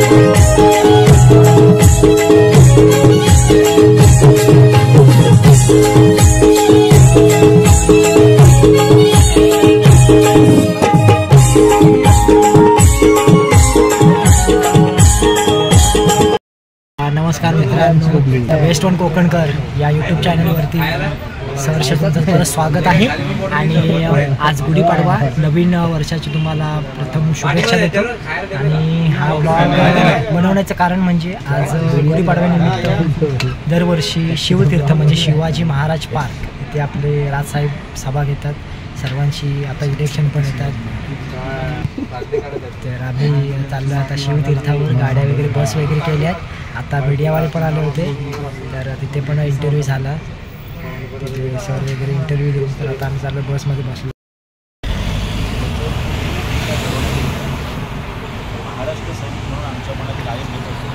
नमस्कार मित्रांनो, best one कोकणकर या यूट्यूब चॅनलवरती सहर्ष तुमचं परत स्वागत आहे। आणि आज गुढीपाडवा नवीन वर्षाची तुम्हाला प्रथम शुभेच्छा देतो। आणि हा ब्लॉग बनवण्याचं कारण म्हणजे आज गुढीपाडव्यानिमित्त दरवर्षी शिवतीर्थ म्हणजे शिवाजी महाराज पार्क इथे आपले राजसाहेब सभा घेतात। सर्वांची आता इलेक्शन पण येतात, तर आम्ही चाललो आता शिवतीर्थावर। गाड्या वगैरे बस वगैरे केल्या आहेत। आता मीडियावाले पण आले होते, तर तिथे पण इंटरव्ह्यू झाला, तिथे सर वगैरे इंटरव्ह्यू देऊन तर आता आम्ही चाललो बसमध्ये बसलो। महाराष्ट्र सैनिक म्हणून आमच्या मनात कायम येत असतो।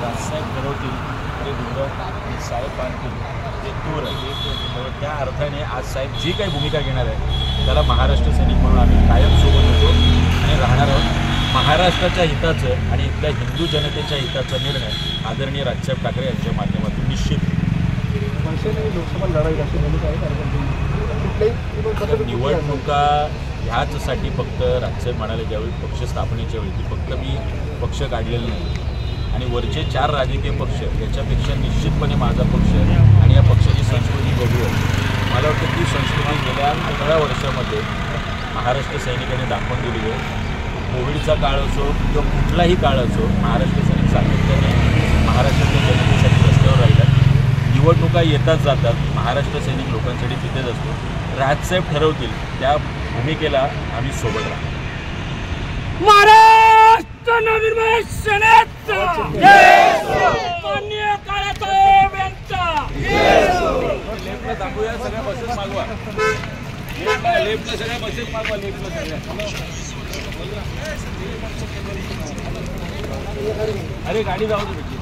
राजसाहेब ठरवतील ते दुर्ग साहेब पाहतील ते दूर आहे। त्या अर्थाने आज साहेब जी काही भूमिका घेणार आहे त्याला महाराष्ट्र सैनिक म्हणून आम्ही कायम सोबत होतो आणि राहणार आहोत। महाराष्ट्राच्या हिताचं आणि इथल्या हिंदू जनतेच्या हिताचा निर्णय आदरणीय राजसाहेब ठाकरे यांच्या माध्यमातून निश्चित निवडणुका ह्याचसाठी फक्त राजसाहेब म्हणाले ज्यावेळी पक्ष स्थापनेच्या वेळी फक्त मी पक्ष काढलेला नाही आणि वरचे 4 राजकीय पक्ष याच्यापेक्षा निश्चितपणे माझा पक्ष आणि या पक्षाची संस्कृती बघून मला वाटतं ती संस्कृती गेल्या 18 वर्षामध्ये महाराष्ट्र सैनिकांनी दाखवून दिली आहे। कोविडचा काळ असो किंवा कुठलाही काळ असो, महाराष्ट्र सैनिक सातत्याने महाराष्ट्राच्या जनतेसाठी रस्त्यावर राहिला। निवडणुका येतात जातात, महाराष्ट्र सैनिक लोकांसाठी तिथेच असतो। राजसाहेब ठरवतील त्या भूमिकेला आम्ही सोबत राहू। महाराष्ट्र नवनिर्माण सेनेचा माननीय काळासाहेब यांचा लेफ्टला दाखवूया, सगळ्या बसेस मागवा, लेफ्टला सगळ्या बसेस मागवा, लेफ्टला सगळ्या। अरे गाडी जाऊ दे बेटी।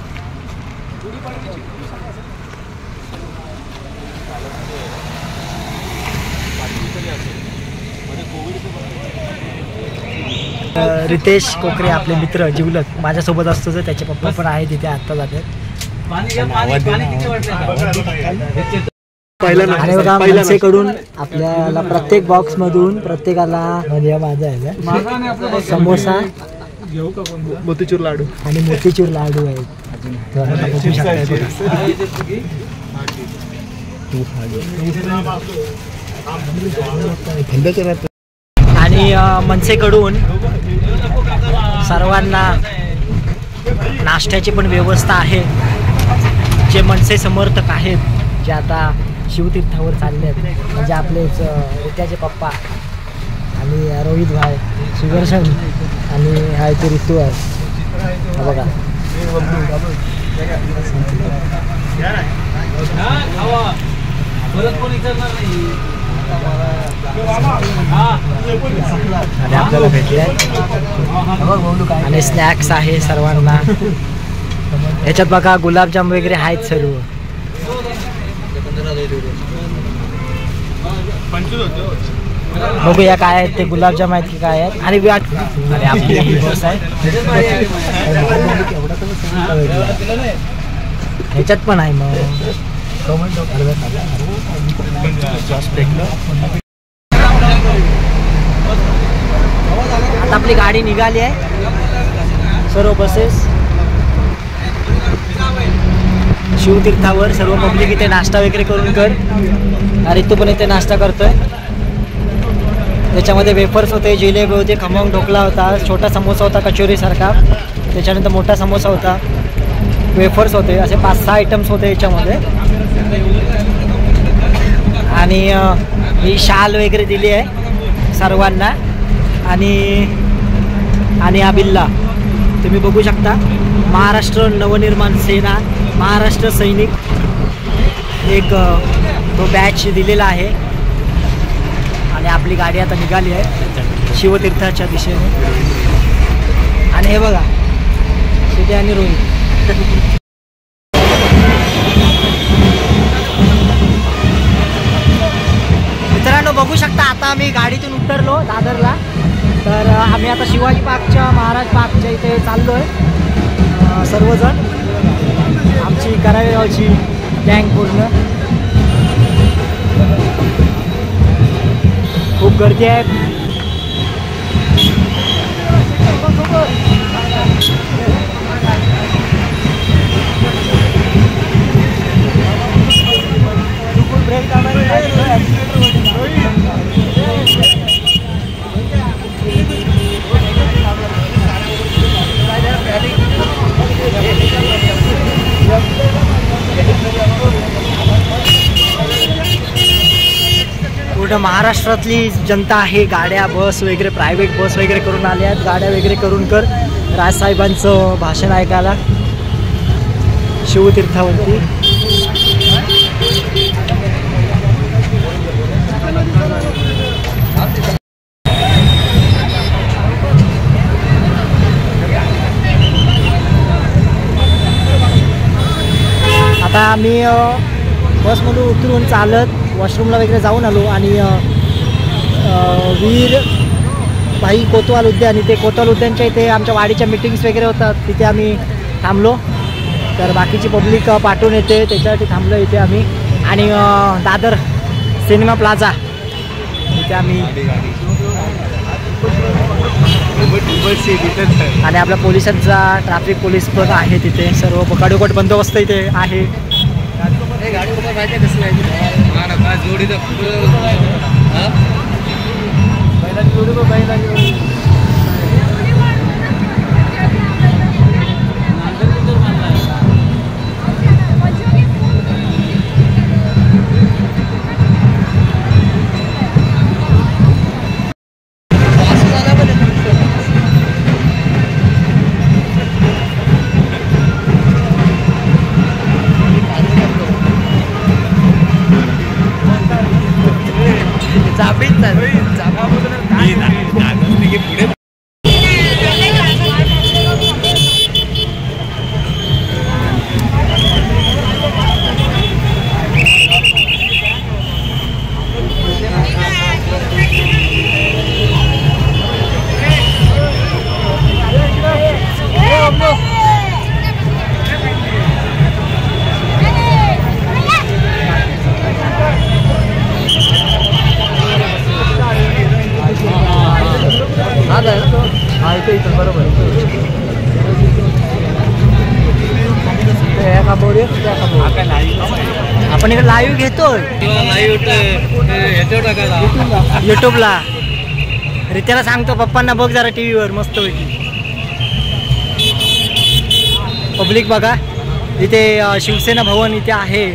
रितेश कोकरे आपले मित्र जिवलक माझ्यासोबत असतो, तर त्याचे पप्पा पण आहे तिथे आत्ता जातात। आणि बघा मनसेकडून आपल्याला प्रत्येक बॉक्स मधून प्रत्येकाला म्हणजे माझा आहे समोसा, मोतीचूर लाडू आणि मोतीचूर लाडू आहेत। आणि मनसेकडून सर्वांना नाश्त्याची पण व्यवस्था आहे। जे मनसे समर्थक आहेत, जे आता शिवतीर्थावर चालले आहेत, म्हणजे आपलेच रित्याचे पप्पा आणि रोहित भाई, सुदर्शन आणि हा इथे ऋतू आहे बघा। आणि आपल्याला भेटले आणि स्नॅक्स आहे सर्वांना। याच्यात बघा गुलाबजाम वगैरे आहेत सर्व। बघूया काय आहेत ते, गुलाबजाम आहेत की काय आहेत। आणि आपली ही बस आहे, ह्याच्यात पण आहे मग। आता आपली गाडी निघाली आहे, सर्व बसेस शिवतीर्थावर। सर्व पब्लिक इथे नाश्ता वगैरे करून कर, आणि तू पण इथे नाश्ता करतोय। त्याच्यामध्ये वेफर्स होते, जिलेबी होते, खमंग ढोकला होता, छोटा समोसा होता कचोरी सारखा, त्याच्यानंतर मोठा समोसा होता, वेफर्स होते, असे 5-6 आयटम्स होते याच्यामध्ये। आणि ही शाल वगैरे दिली आहे सर्वांना। आणि हा बिल्ला तुम्ही बघू शकता, महाराष्ट्र नवनिर्माण सेना महाराष्ट्र सैनिक एक तो बॅच दिलेला आहे। आणि आपली गाडी आता निघाली आहे शिवतीर्थाच्या दिशेने। आणि हे बघा सुदे आणि रोहित। मित्रांनो बघू शकता, आता आम्ही गाडीतून उतरलो दादरला तर आम्ही आता शिवाजी पार्कच्या महाराज पार्कच्या इथे चाललो आहे सर्वजण, आमची करावेगावची गँग पूर्ण. खूप गर्दी आहे. पूर्ण महाराष्ट्रातली जनता आहे. गाड्या, बस वगैरे, प्रायव्हेट बस वगैरे करून आल्या आहेत. गाड्या वगैरे करून राजसाहेबांचं भाषण ऐकायला शिवतीर्थावरती. आता आम्ही बसमधून उतरून चालत वॉशरूमला वगैरे जाऊन आलो आणि वीर भाई कोतवाल उद्यान, इथे कोतवाल उद्यानच्या इथे आमच्या वाडीच्या मीटिंग्स वगैरे होतात, तिथे आम्ही थांबलो. तर बाकीची पब्लिक पाठवून येते त्याच्यासाठी थांबलो इथे आम्ही. आणि दादर सिनेमा प्लाझा इथे आम्ही, आणि आपल्या पोलिसांचा ट्रॅफिक पोलीस पण आहे तिथे. सर्व बकाडोकट बंदोबस्त इथे आहे. आपण इकडे लाईव्ह घेतोय युट्यूबला. रित्याला सांगतो पप्पांना बघ जरा टीव्हीवर मस्त पैकी. पब्लिक बघा इथे शिवसेना भवन इथे आहे,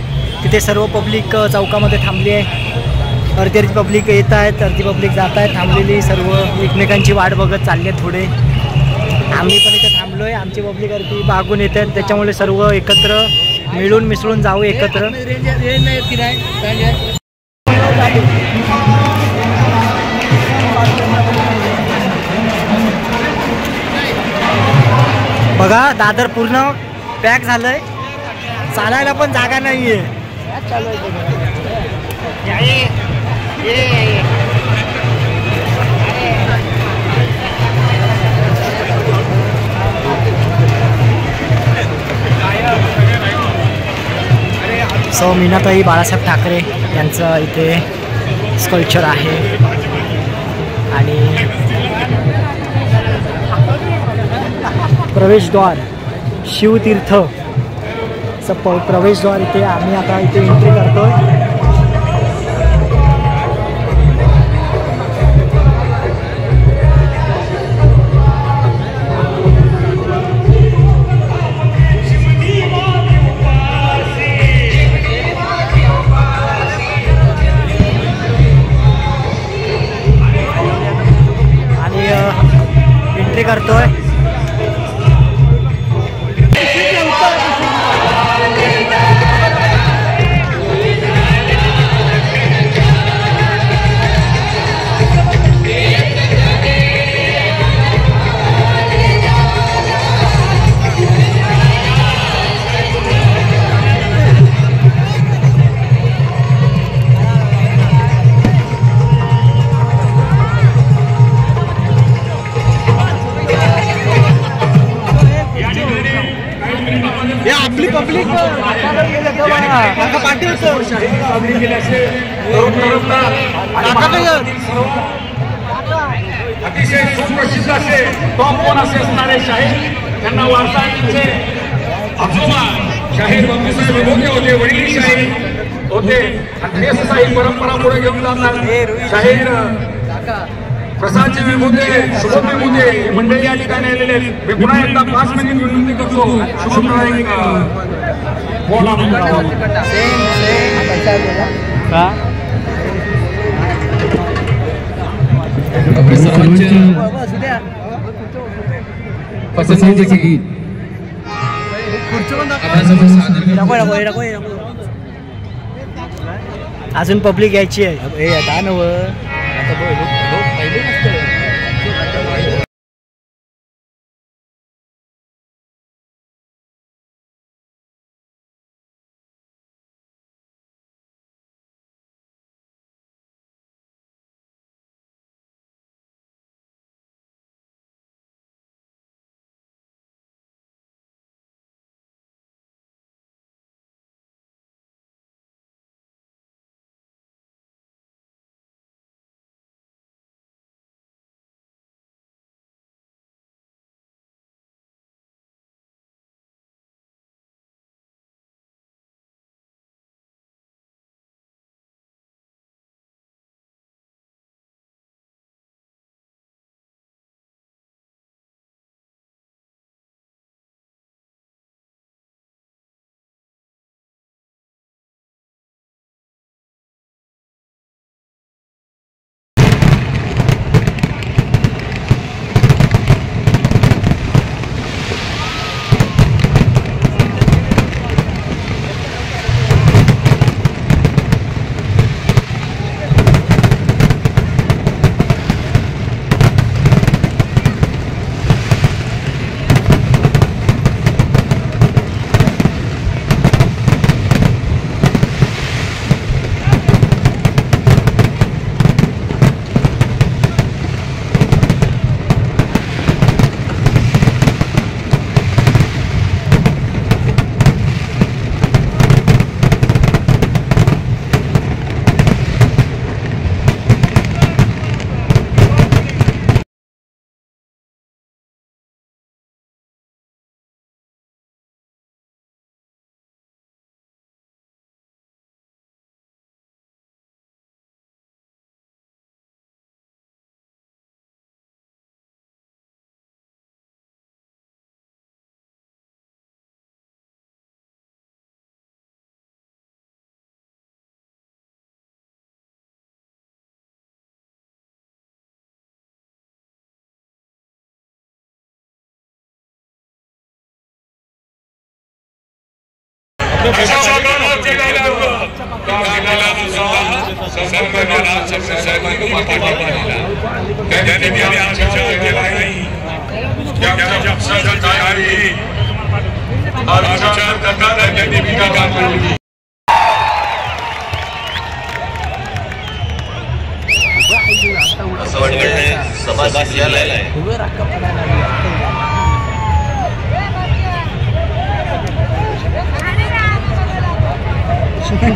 तिथे सर्व पब्लिक चौकामध्ये थांबली आहे. अर्धी अर्धी पब्लिक येत आहेत, अर्धी पब्लिक जात आहेत. थांबलेली सर्व एकमेकांची वाट बघत चालली आहेत. थोडे आम्ही पण इथे थांबलो आहे. आमची पब्लिक अर्धी मागून येत आहेत, त्याच्यामुळे सर्व एकत्र मिळून मिसळून जाऊ एकत्र. बघा दादर पूर्ण पॅक झालंय, चालायला पण जागा नाहीये. सौ मीनाताई बाळासाहेब ठाकरे यांचं इथे स्कल्पचर आहे. आणि प्रवेशद्वार शिवतीर्थ प्रवेशद्वार इथे आम्ही आता इथे एंट्री करतोय. आणि एंट्री करतोय. पब्लिक पब्लिक अतिशय सुप्रसिद्ध असे टॉप वन असे असणारे शाहीर, त्यांना वारसाचे आजोबा शाहीर बापूसाहेब विभोगे होते, वडील शाहीर होते. आणि तेच शाहीर परंपरा पुढे घेऊन जातात. शाहीर प्रसादजी विभोगे, शुभम विभोगे ही मंडळी या ठिकाणी आलेले आहेत. मी पुन्हा एकदा 5 मिनिट विनंती करतो. शुभमराव बोला पसंतीचे गीत अजून पब्लिक यायची आहे.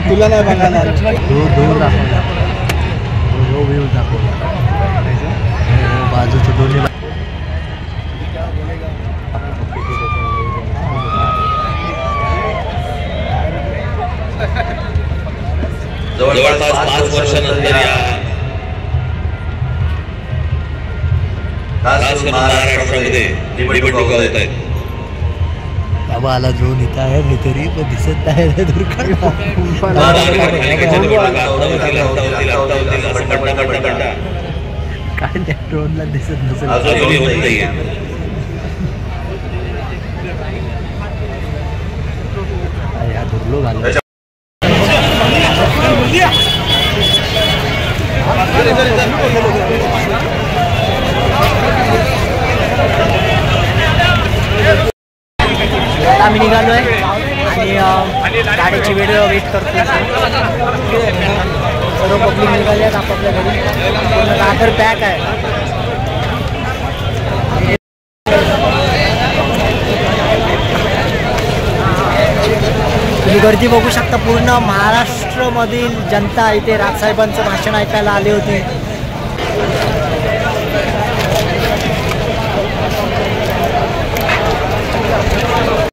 तुला नाही बघायला दूर दाखवला व्ह्यू दाखवला बाजूचं दोन्ही जवळपास 5 वर्षानंतर या महाराष्ट्रामध्ये निवडणुका होत आहेत. बाबा आला ड्रोन इथं आहे काहीतरी पण दिसत नाही काय त्या ड्रोनला दिसत नसेल. या दुर्लो घालून आम्ही निघालोय आणि गाडीची वेळ वेट करतो. सर्व पब्लिक निघाले आहेत आपापल्या घरी. आधार पॅक आहे. तुम्ही गर्दी बघू शकता. पूर्ण महाराष्ट्रामधील जनता इथे राजसाहेबांचं भाषण ऐकायला आली होती.